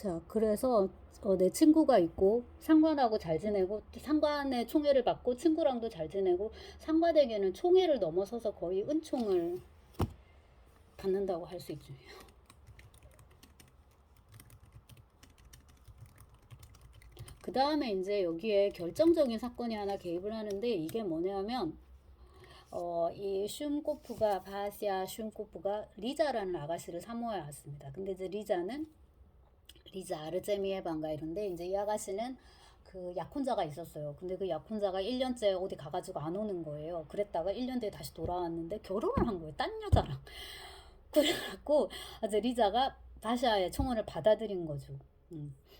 자, 그래서 내 친구가 있고 상관하고 잘 지내고 또 상관의 총애를 받고 친구랑도 잘 지내고 상관에게는 총애를 넘어서서 거의 은총을 받는다고 할 수 있죠. 그 다음에 이제 여기에 결정적인 사건이 하나 개입을 하는데 이게 뭐냐면 이 슌코프가 바시아 슌코프가 리자라는 아가씨를 사모해 왔습니다. 근데 이제 리자 아르제미에반가 이런데 이제 이 아가씨는 그 약혼자가 있었어요. 근데 그 약혼자가 1년째 어디 가가지고 안 오는 거예요. 그랬다가 1년 뒤에 다시 돌아왔는데 결혼을 한 거예요. 딴 여자랑. 그래갖고 이제 리자가 바샤의 청혼을 받아들인 거죠.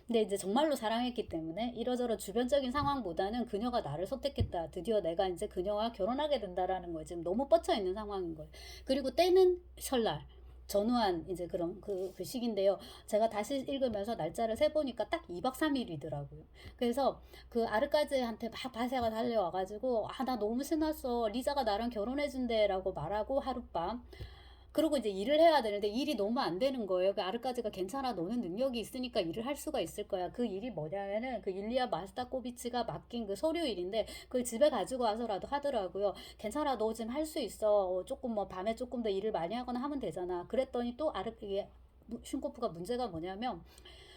근데 이제 정말로 사랑했기 때문에 이러저러 주변적인 상황보다는 그녀가 나를 선택했다. 드디어 내가 이제 그녀와 결혼하게 된다라는 거예요. 지금 너무 뻗쳐 있는 상황인 거예요. 그리고 때는 설날. 전후한 이제 그런 그 시기인데요. 제가 다시 읽으면서 날짜를 세보니까 딱 2박 3일이더라고요. 그래서 그 아르까즈한테 막 바세가 달려와가지고 아, 나 너무 신났어. 리자가 나랑 결혼해준대라고 말하고 하룻밤. 그리고 이제 일을 해야 되는데 일이 너무 안 되는 거예요. 그 아르까즈가 괜찮아. 너는 능력이 있으니까 일을 할 수가 있을 거야. 그 일이 뭐냐면은 그 일리아 마스타코비치가 맡긴 그 서류 일인데 그걸 집에 가지고 와서라도 하더라고요. 괜찮아. 너 지금 할 수 있어. 조금 뭐 밤에 조금 더 일을 많이 하거나 하면 되잖아. 그랬더니 또 이게 슌코프가 문제가 뭐냐면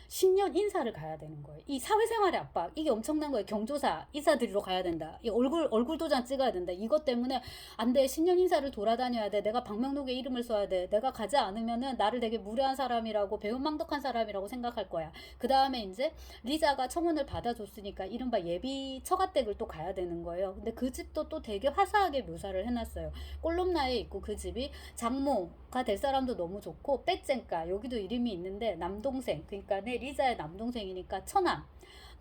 신년 인사를 가야 되는 거예요. 이 사회생활의 압박, 이게 엄청난 거예요. 경조사, 인사드리러 가야 된다. 이 얼굴 도장 찍어야 된다. 이것 때문에 안 돼. 신년 인사를 돌아다녀야 돼. 내가 방명록에 이름을 써야 돼. 내가 가지 않으면은 나를 되게 무례한 사람이라고, 배은망덕한 사람이라고 생각할 거야. 그 다음에 이제 리자가 청혼을 받아줬으니까 이른바 예비 처가댁을 또 가야 되는 거예요. 근데 그 집도 또 되게 화사하게 묘사를 해놨어요. 꼴롬나에 있고 그 집이 장모가 될 사람도 너무 좋고 빼쟁까 여기도 이름이 있는데 남동생, 그러니까 내 리자의 남동생이니까 처남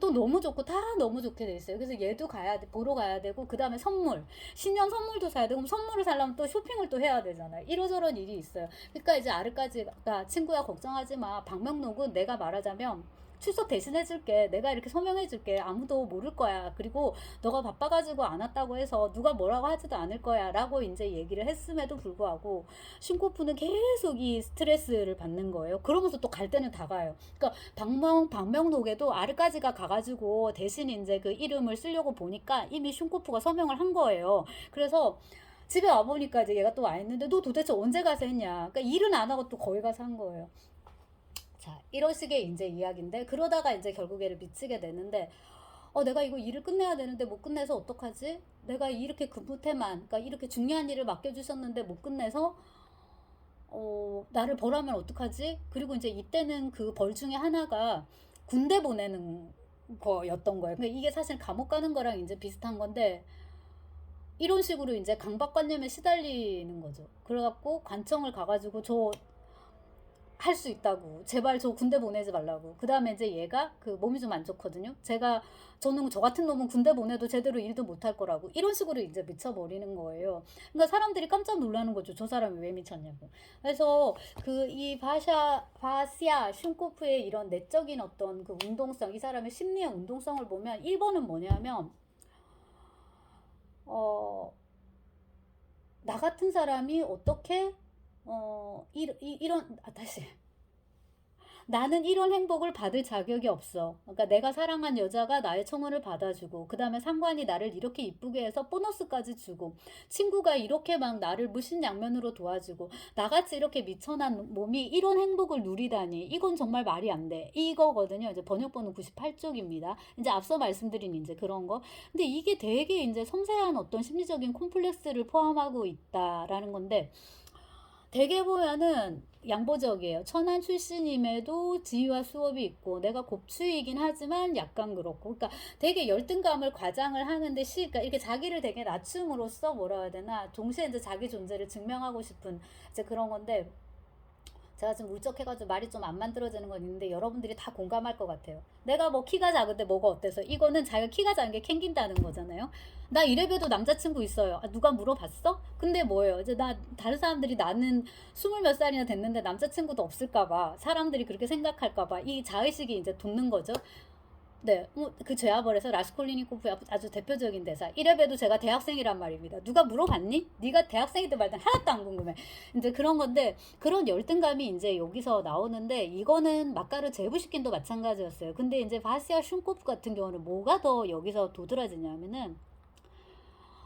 또 너무 좋고 다 너무 좋게 돼 있어요. 그래서 얘도 가야 돼, 보러 가야 되고 그 다음에 선물, 신년 선물도 사야 되고 선물을 사려면 또 쇼핑을 또 해야 되잖아요. 이러저런 일이 있어요. 그러니까 이제 아르까지가 친구야 걱정하지 마. 방명록은 내가 말하자면 출석 대신해줄게. 내가 이렇게 서명해줄게. 아무도 모를 거야. 그리고 너가 바빠가지고 안 왔다고 해서 누가 뭐라고 하지도 않을 거야. 라고 이제 얘기를 했음에도 불구하고 슌코프는 계속 이 스트레스를 받는 거예요. 그러면서 또 갈 때는 다 가요. 그러니까 방명록에도 아르까지가 가가지고 대신 이제 그 이름을 쓰려고 보니까 이미 슌코프가 서명을 한 거예요. 그래서 집에 와보니까 이제 얘가 또 와 있는데 너 도대체 언제 가서 했냐. 그러니까 일은 안 하고 또 거기 가서 한 거예요. 자, 이런 식의 이제 이야기인데 그러다가 이제 결국에는 미치게 되는데 내가 이거 일을 끝내야 되는데 못 끝내서 어떡하지? 내가 이렇게 급무태만, 그러니까 이렇게 중요한 일을 맡겨주셨는데 못 끝내서 나를 벌하면 어떡하지? 그리고 이제 이때는 그 벌 중에 하나가 군대 보내는 거였던 거예요. 그러니까 이게 사실 감옥 가는 거랑 이제 비슷한 건데 이런 식으로 이제 강박관념에 시달리는 거죠. 그래갖고 관청을 가가지고 저 할 수 있다고. 제발 저 군대 보내지 말라고. 그 다음에 이제 얘가 그 몸이 좀 안 좋거든요. 저는 저 같은 놈은 군대 보내도 제대로 일도 못 할 거라고. 이런 식으로 이제 미쳐버리는 거예요. 그러니까 사람들이 깜짝 놀라는 거죠. 저 사람이 왜 미쳤냐고. 그래서 그 이 바시아 슌코프의 이런 내적인 어떤 그 운동성, 이 사람의 심리의 운동성을 보면 1번은 뭐냐면, 어, 나 같은 사람이 어떻게, 다시. 나는 이런 행복을 받을 자격이 없어. 그러니까 내가 사랑한 여자가 나의 청혼을 받아주고, 그 다음에 상관이 나를 이렇게 이쁘게 해서 보너스까지 주고, 친구가 이렇게 막 나를 무신양면으로 도와주고, 나같이 이렇게 미천한 몸이 이런 행복을 누리다니, 이건 정말 말이 안 돼. 이거거든요. 이제 번역본은 98쪽입니다. 이제 앞서 말씀드린 이제 그런 거. 근데 이게 되게 이제 섬세한 어떤 심리적인 콤플렉스를 포함하고 있다라는 건데, 대개 보면은 양보적이에요. 천안 출신임에도 지위와 수업이 있고 내가 곱추이긴 하지만 약간 그렇고, 그러니까 되게 열등감을 과장을 하는데 그러니까 이렇게 자기를 되게 낮춤으로써 뭐라 해야 되나, 동시에 이제 자기 존재를 증명하고 싶은 이제 그런 건데, 제가 지금 울적해가지고 말이 좀 안 만들어지는 건 있는데 여러분들이 다 공감할 것 같아요. 내가 뭐 키가 작은데 뭐가 어때서, 이거는 자기가 키가 작은 게 캥긴다는 거잖아요. 나 이래봬도 남자친구 있어요. 아, 누가 물어봤어? 근데 뭐예요? 이제 다른 사람들이 나는 20몇 살이나 됐는데 남자친구도 없을까봐, 사람들이 그렇게 생각할까봐 이 자의식이 이제 돋는 거죠. 네, 그 제아벌에서 라스콜리니코프의 아주 대표적인 대사. 이래봬도 제가 대학생이란 말입니다. 누가 물어봤니? 네가 대학생이든 말든 하나도 안 궁금해. 이제 그런 건데 그런 열등감이 이제 여기서 나오는데 이거는 마카르 제부시킨도 마찬가지였어요. 근데 이제 바시아 슌코프 같은 경우는 뭐가 더 여기서 도드라지냐면은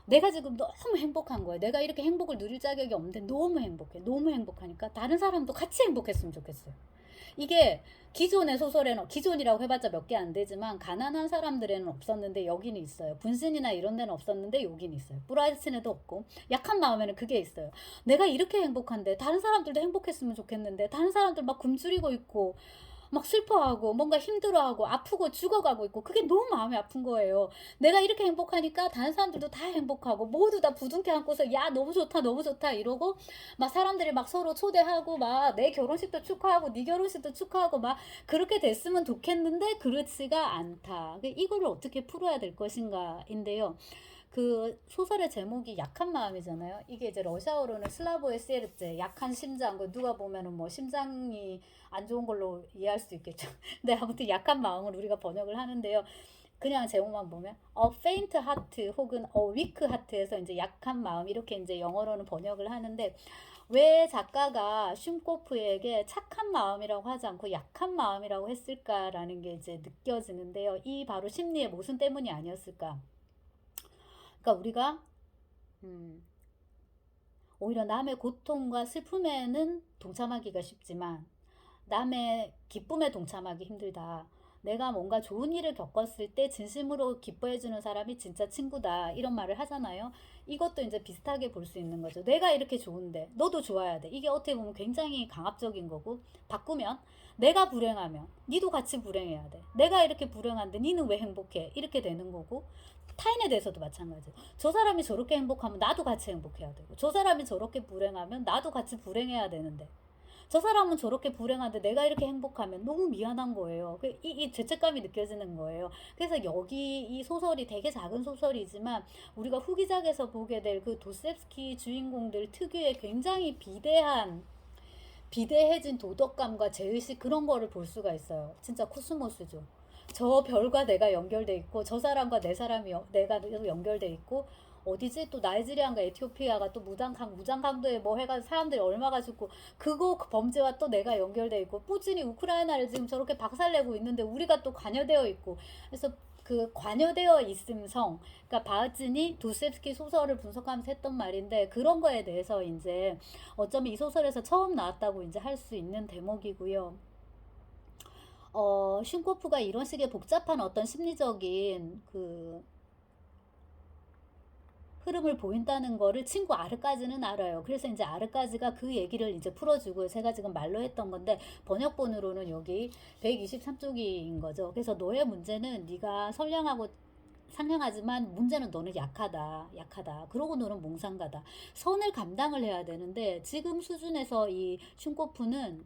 내가 지금 너무 행복한 거예요. 내가 이렇게 행복을 누릴 자격이 없는데 너무 행복해. 너무 행복하니까 다른 사람도 같이 행복했으면 좋겠어요. 이게 기존의 소설에는 기존이라고 해봤자 몇 개 안 되지만 가난한 사람들에는 없었는데 여기는 있어요. 분신이나 이런 데는 없었는데 여기는 있어요. 브라이슨에도 없고 약한 마음에는 그게 있어요. 내가 이렇게 행복한데 다른 사람들도 행복했으면 좋겠는데 다른 사람들 막 굶주리고 있고 막 슬퍼하고 뭔가 힘들어하고 아프고 죽어가고 있고 그게 너무 마음이 아픈 거예요. 내가 이렇게 행복하니까 다른 사람들도 다 행복하고 모두 다 부둥켜 안고서 야 너무 좋다 너무 좋다 이러고 막 사람들이 막 서로 초대하고 막 내 결혼식도 축하하고 네 결혼식도 축하하고 막 그렇게 됐으면 좋겠는데 그렇지가 않다. 이거를 어떻게 풀어야 될 것인가인데요. 그 소설의 제목이 약한 마음이잖아요. 이게 이제 러시아어로는 슬라보의 세르제, 약한 심장. 그 누가 보면은 뭐 심장이 안 좋은 걸로 이해할 수 있겠죠. 근데 아무튼 약한 마음을 우리가 번역을 하는데요. 그냥 제목만 보면 faint heart 혹은 weak heart에서 이제 약한 마음 이렇게 이제 영어로는 번역을 하는데 왜 작가가 슌코프에게 착한 마음이라고 하지 않고 약한 마음이라고 했을까라는 게 이제 느껴지는데요. 이 바로 심리의 모순 때문이 아니었을까? 그러니까 우리가 음, 오히려 남의 고통과 슬픔에는 동참하기가 쉽지만 남의 기쁨에 동참하기 힘들다. 내가 뭔가 좋은 일을 겪었을 때 진심으로 기뻐해주는 사람이 진짜 친구다. 이런 말을 하잖아요. 이것도 이제 비슷하게 볼 수 있는 거죠. 내가 이렇게 좋은데 너도 좋아야 돼. 이게 어떻게 보면 굉장히 강압적인 거고 바꾸면 내가 불행하면 니도 같이 불행해야 돼. 내가 이렇게 불행한데 니는 왜 행복해? 이렇게 되는 거고 타인에 대해서도 마찬가지예요. 저 사람이 저렇게 행복하면 나도 같이 행복해야 되고 저 사람이 저렇게 불행하면 나도 같이 불행해야 되는데 저 사람은 저렇게 불행한데 내가 이렇게 행복하면 너무 미안한 거예요. 이 죄책감이 느껴지는 거예요. 그래서 여기 이 소설이 되게 작은 소설이지만 우리가 후기작에서 보게 될 그 도스옙스키 주인공들 특유의 굉장히 비대해진 도덕감과 제의식 그런 거를 볼 수가 있어요. 진짜 코스모스죠. 저 별과 내가 연결돼 있고 저 사람과 내 사람이 내가 연결돼 있고 어디지 또 나이지리아인가 에티오피아가 또 무장 강도에 뭐 해가지고 사람들이 얼마가 죽고 그거 그 범죄와 또 내가 연결돼 있고 뿌틴이 우크라이나를 지금 저렇게 박살내고 있는데 우리가 또 관여되어 있고 그래서 그 관여되어 있음성 그러니까 바흐진이 도스옙스키 소설을 분석하면서 했던 말인데 그런 거에 대해서 이제 어쩌면 이 소설에서 처음 나왔다고 이제 할 수 있는 대목이고요. 슌코프가 이런 식의 복잡한 어떤 심리적인 그 흐름을 보인다는 거를 친구 아르까지는 알아요. 그래서 이제 아르까지가 그 얘기를 이제 풀어주고 제가 지금 말로 했던 건데 번역본으로는 여기 123쪽인 거죠. 그래서 너의 문제는 네가 선량하고 상냥하지만 문제는 너는 약하다, 약하다. 그러고 너는 몽상가다. 선을 감당을 해야 되는데 지금 수준에서 이 슌코프는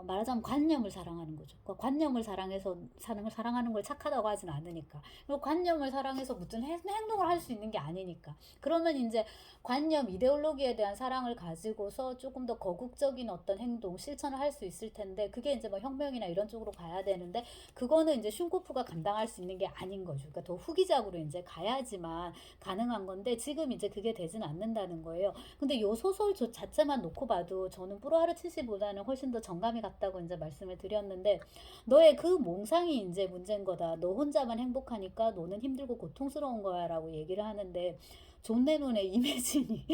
말하자면 관념을 사랑하는 거죠. 그러니까 관념을 사랑해서 사랑하는 걸 착하다고 하진 않으니까. 그리고 관념을 사랑해서 무슨 행동을 할 수 있는 게 아니니까. 그러면 이제 관념, 이데올로기에 대한 사랑을 가지고서 조금 더 거국적인 어떤 행동, 실천을 할 수 있을 텐데 그게 이제 뭐 혁명이나 이런 쪽으로 가야 되는데 그거는 이제 슌코프가 감당할 수 있는 게 아닌 거죠. 그러니까 더 후기작으로 이제 가야지만 가능한 건데 지금 이제 그게 되진 않는다는 거예요. 근데 요 소설 자체만 놓고 봐도 저는 뿌로하르치시보다는 훨씬 더 정감이 갔다고 이제 말씀을 드렸는데 너의 그 몽상이 이제 문제인 거다. 너 혼자만 행복하니까 너는 힘들고 고통스러운 거야라고 얘기를 하는데 존 레논의 이매진이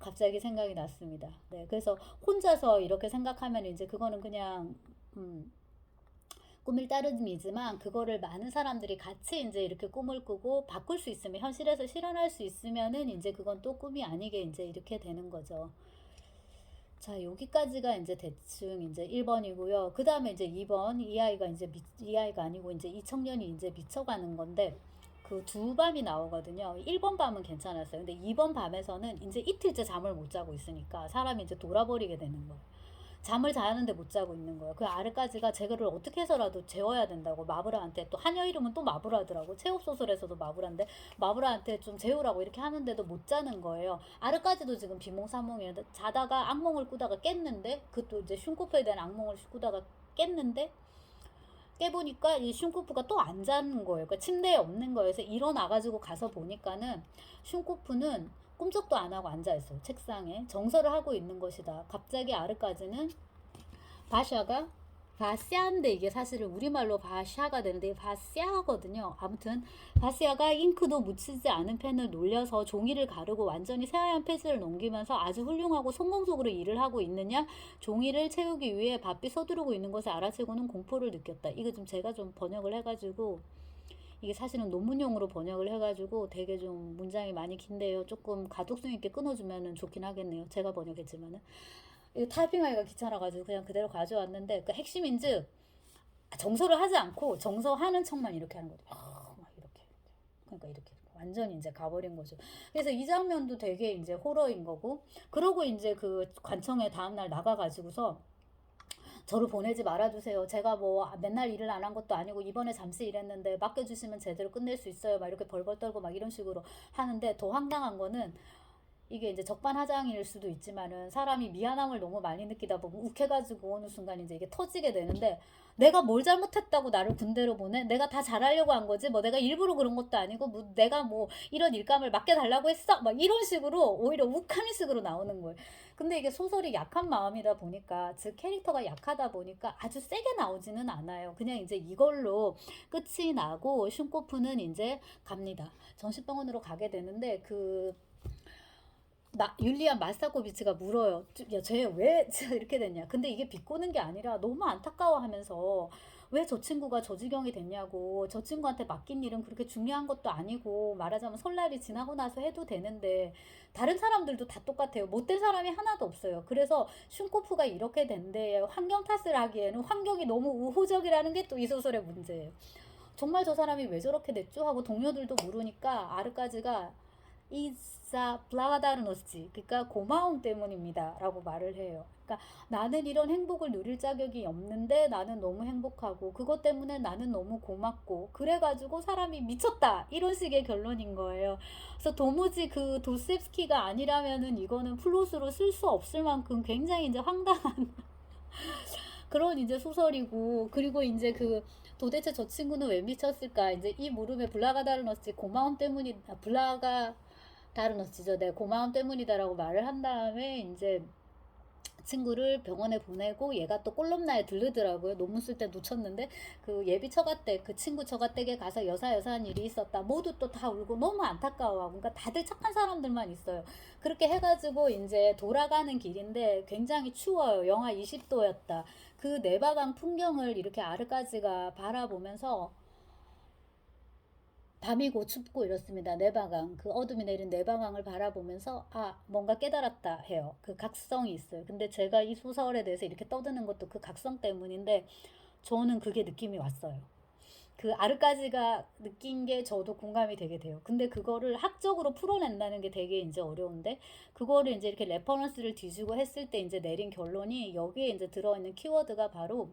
갑자기 생각이 났습니다. 네, 그래서 혼자서 이렇게 생각하면 이제 그거는 그냥 꿈을 따름이지만 그거를 많은 사람들이 같이 이제 이렇게 꿈을 꾸고 바꿀 수 있으면 현실에서 실현할 수 있으면은 이제 그건 또 꿈이 아니게 이제 이렇게 되는 거죠. 자, 여기까지가 이제 대충 이제 1번이고요. 그 다음에 이제 2번, 이 아이가 이제 이 아이가 아니고 이제 이 청년이 이제 미쳐가는 건데, 그 두 밤이 나오거든요. 1번 밤은 괜찮았어요. 근데 2번 밤에서는 이제 이틀째 잠을 못 자고 있으니까 사람이 이제 돌아버리게 되는 거예요. 잠을 자는데 못 자고 있는 거예요. 그 아르까지가 제거를 어떻게 해서라도 재워야 된다고 마브라한테 또 한여 이름은 또 마브라더라고. 체업 소설에서도 마브라인데 마브라한테 좀 재우라고 이렇게 하는데도 못 자는 거예요. 아르까지도 지금 비몽사몽이에요. 자다가 악몽을 꾸다가 깼는데 그것도 이제 슌코프에 대한 악몽을 꾸다가 깼는데 깨보니까 이 슌코프가 또 안 자는 거예요. 그러니까 침대에 없는 거예요. 그래서 일어나가지고 가서 보니까는 슌코프는 꿈쩍도 안 하고 앉아있어요. 책상에. 정서를 하고 있는 것이다. 갑자기 아르까지는 바샤가 바시아인데 이게 사실은 우리말로 바샤가 되는데 바시아거든요. 아무튼 바시아가 잉크도 묻히지 않은 펜을 놀려서 종이를 가르고 완전히 새하얀 페이지를 넘기면서 아주 훌륭하고 성공적으로 일을 하고 있느냐, 종이를 채우기 위해 바삐 서두르고 있는 것을 알아채고는 공포를 느꼈다. 이거 좀 제가 좀 번역을 해가지고, 이게 사실은 논문용으로 번역을 해가지고 되게 좀 문장이 많이 긴데요. 조금 가독성 있게 끊어주면 좋긴 하겠네요. 제가 번역했지만은. 이거 타이핑하기가 귀찮아가지고 그냥 그대로 가져왔는데, 그 핵심인즉 정서를 하지 않고 정서하는 척만 이렇게 하는 거죠. 막 이렇게. 그러니까 이렇게 완전히 이제 가버린 거죠. 그래서 이 장면도 되게 이제 호러인 거고, 그러고 이제 그 관청에 다음날 나가가지고서 저를 보내지 말아주세요. 제가 뭐 맨날 일을 안 한 것도 아니고 이번에 잠시 일했는데 맡겨주시면 제대로 끝낼 수 있어요. 막 이렇게 벌벌 떨고 막 이런 식으로 하는데, 더 황당한 거는 이게 이제 적반하장일 수도 있지만은 사람이 미안함을 너무 많이 느끼다 보면 욱해가지고 어느 순간 이제 이게 터지게 되는데, 내가 뭘 잘못했다고 나를 군대로 보내? 내가 다 잘하려고 한 거지 뭐 내가 일부러 그런 것도 아니고 뭐 내가 뭐 이런 일감을 맡겨달라고 했어 막 이런 식으로 오히려 욱하미식으로 나오는 거예요. 근데 이게 소설이 약한 마음이다 보니까, 즉 캐릭터가 약하다 보니까 아주 세게 나오지는 않아요. 그냥 이제 이걸로 끝이 나고 슌코프는 이제 갑니다. 정신병원으로 가게 되는데, 율리안 마스타코비치가 물어요. 야, 쟤 왜 이렇게 됐냐. 근데 이게 비꼬는 게 아니라 너무 안타까워하면서 왜 저 친구가 저 지경이 됐냐고, 저 친구한테 맡긴 일은 그렇게 중요한 것도 아니고 말하자면 설날이 지나고 나서 해도 되는데, 다른 사람들도 다 똑같아요. 못된 사람이 하나도 없어요. 그래서 슌코프가 이렇게 된데 환경 탓을 하기에는 환경이 너무 우호적이라는 게 또 이 소설의 문제예요. 정말 저 사람이 왜 저렇게 됐죠 하고 동료들도 물으니까 아르까지가 이사 블라가다르노스지, 그러니까 고마움 때문입니다 라고 말을 해요. 그러니까 나는 이런 행복을 누릴 자격이 없는데 나는 너무 행복하고 그것 때문에 나는 너무 고맙고 그래가지고 사람이 미쳤다, 이런 식의 결론인 거예요. 그래서 도무지 그 도스옙스키가 아니라면은 이거는 플롯으로 쓸 수 없을 만큼 굉장히 이제 황당한 그런 이제 소설이고, 그리고 이제 그 도대체 저 친구는 왜 미쳤을까, 이제 이 물음에 블라가다르노스 고마움 때문이 블라가 다르노스죠. 네, 고마움 때문이다라고 말을 한 다음에 이제 친구를 병원에 보내고, 얘가 또 꼴롬나에 들르더라고요. 논문 쓸 때 놓쳤는데 그 예비 처가댁, 그 친구 처가댁에 가서 여사한 일이 있었다. 모두 또 다 울고 너무 안타까워하고, 그러니까 다들 착한 사람들만 있어요. 그렇게 해가지고 이제 돌아가는 길인데 굉장히 추워요. 영하 20도였다. 그 네바강 풍경을 이렇게 아르까지가 바라보면서, 밤이고 춥고 이렇습니다. 네바강, 그 어둠이 내린 네바강을 바라보면서 뭔가 깨달았다 해요. 그 각성이 있어요. 근데 제가 이 소설에 대해서 이렇게 떠드는 것도 그 각성 때문인데, 저는 그게 느낌이 왔어요. 그 아르까지가 느낀 게 저도 공감이 되게 돼요. 근데 그거를 학적으로 풀어낸다는 게 되게 이제 어려운데, 그거를 이제 이렇게 레퍼런스를 뒤지고 했을 때 이제 내린 결론이, 여기에 이제 들어있는 키워드가 바로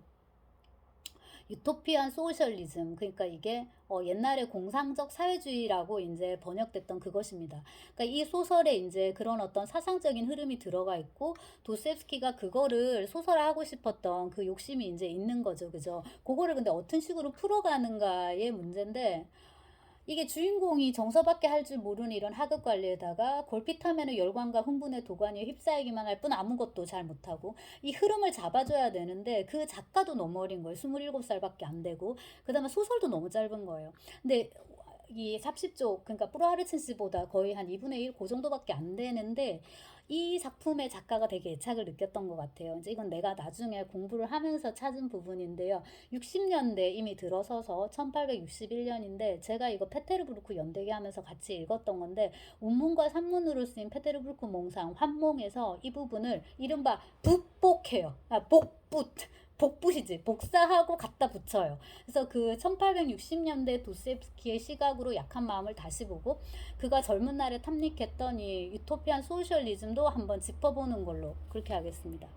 유토피안 소셜리즘, 그러니까 이게 옛날에 공상적 사회주의라고 이제 번역됐던 그것입니다. 그러니까 이 소설에 이제 그런 어떤 사상적인 흐름이 들어가 있고, 도스옙스키가 그거를 소설화하고 싶었던 그 욕심이 이제 있는 거죠, 그죠? 그거를 근데 어떤 식으로 풀어가는가의 문제인데, 이게 주인공이 정서밖에 할 줄 모르는 이런 하급 관리에다가 골핏하면 열광과 흥분의 도가니에 휩싸이기만 할 뿐 아무것도 잘 못하고, 이 흐름을 잡아줘야 되는데 그 작가도 너무 어린 거예요. 27살밖에 안 되고, 그 다음에 소설도 너무 짧은 거예요. 근데 이 삽십조, 그러니까 프로하르친스보다 거의 한 2분의 1 그 정도밖에 안 되는데, 이 작품의 작가가 되게 애착을 느꼈던 것 같아요. 이제 이건 내가 나중에 공부를 하면서 찾은 부분인데요. 60년대 이미 들어서서 1861년인데, 제가 이거 페테르부르크 연대기 하면서 같이 읽었던 건데, 운문과 산문으로 쓰인 페테르부르크 몽상 환몽에서 이 부분을 이른바 북복해요. 복붙이지, 복사하고 갖다 붙여요. 그래서 그 1860년대 도스옙스키의 시각으로 약한 마음을 다시 보고, 그가 젊은 날에 탐닉했던 이 유토피안 소셜리즘도 한번 짚어보는 걸로 그렇게 하겠습니다.